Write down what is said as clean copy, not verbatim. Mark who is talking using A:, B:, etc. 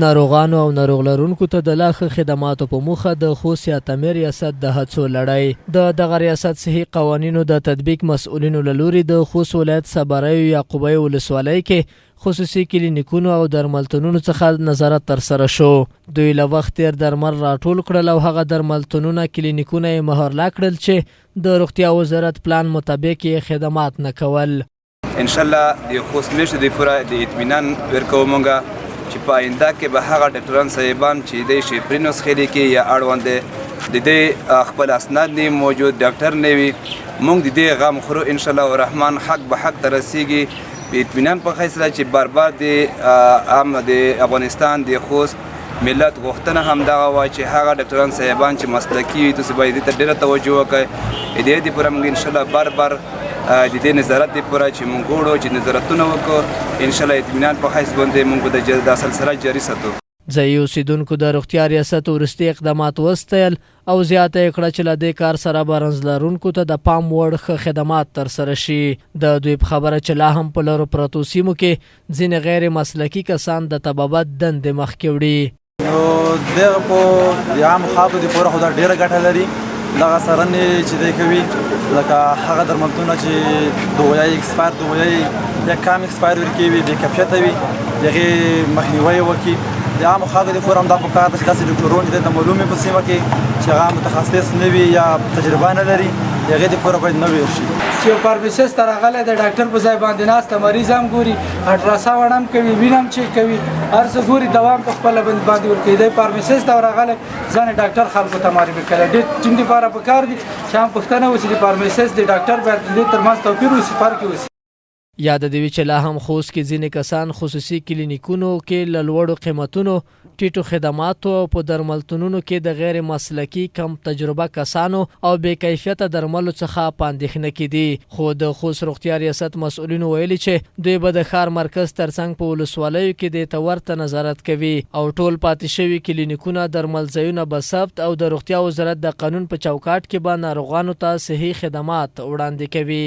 A: ناروغانو او ناروغ لرونکو ته د لا ښه خدماتو په موخه د خوست یاتمې ریاست د هڅو لړۍ د دغه ریاست صحي قوانینو د تطبیق مسؤلینو له لوري د خوست ولایت صبریو یعقوبی ولسوالۍ کې خصوصي کلینیکونو او درملتونونو څخه نظارت ترسره شو. دوی له وخت تیر درمل راټول کړل او هغه درملتونونه کلینیکونه یې مهرلا کړل چې د روغتیا وزارت پلان مطابق یې خدمات نه کول.
B: ان شاء الله د خوست میاشتې د پوره د اطمینان ورکوو مونږه چې په آینده کې به هغه ډاکټران صاحبان چې د شفري نسخې لیکي یا اړوند د دې خپل اسناد نه موجود ډاکټر نه وي، موږ د دې غم خورو ان شاء الله الرحمن حق به حق ته رسیږي په اطمینان په فیصله چې بار د عام د افغانستان د خوست ملت غوښتنه همدغه وای چې هغه ډاکټران صاحبان چې مسلکي وي تاسو باید ته ډېره توجه وکړئ. دې پوره موږ ان شاء الله بار د دې نظارت لپاره چې موږ غواړو چې نظارتونه وکړو ان شاء الله اطمینان په حیث باندې موږ د سلسله جاري ساتو.
A: ځایي اوسیدونکو د روغتیا ریاست وروستي اقدامات وستایل او زیاته یې کړه چې له دې کار سره به رنځ لرونکو ته د پام وړ ښه خدمات ترسره شي. د دوی په خبره چې لا هم په لرو پرتو سیمو کې ځینې غیر مسلکي کسان د طبابت دندې مخکې وړي.
C: نو دغه په عام خلکو د پوره خو ډېره ګټه لري. دغه څارنې چې دی کوي لکه هغه درملتونونه چې دوايي اکسپایر دوايي یا کم اکسپایر ورکوي بې کیفیته وي د هغې مخنیوی وکړي. د عامو خلکو د پوره همدا پکار ده چې داسې ډاکټران چې د معلومې په سیمه کې چې هغه متخصص نه وي یا تجربه نه لري د هغې دپاره باید نه ویل شي.
D: چې یو فارمسیست راغلی د ډاکټر په ځای باندې ناسته مریض هم ګوري، الټراساونډ هم کوي، وین هم چیک کوي، هر څه ګوري، دوا هم په خپله باندې ورکوي. دی فارمسیست راغلی ځان ډاکټر خلکو ته معرفي کړی. ډېر ټیم دپاره پکار دي چې هم پوښتنه وشي د فارمسیست د ډاکټر باید د دې ترمنځ توپیر وشي، فرق وشي.
A: یاد دی چې لا هم خوست کې ځینې کسان خصوصي کلینیکونو کې له لوړو قیمتونو، ټیټو خدماتو او په درملتونونو کې د غیر مسلکي کم تجربه کسانو او بې کیفیته درملو څخه په اندېښنه کې دي. خو د خوست روغتیا ریاست مسؤلینو ویلي چې دوی به د ښار مرکز ترڅنګ په ولسوالیو کې د ته ورته نظارت کوي او ټول پاتې شوي کلینیکونه درملځایونه به ثبت او د روغتیا وزارت د قانون په چوکاټ کې به ناروغانو ته صحي خدمات وړاندې کوي.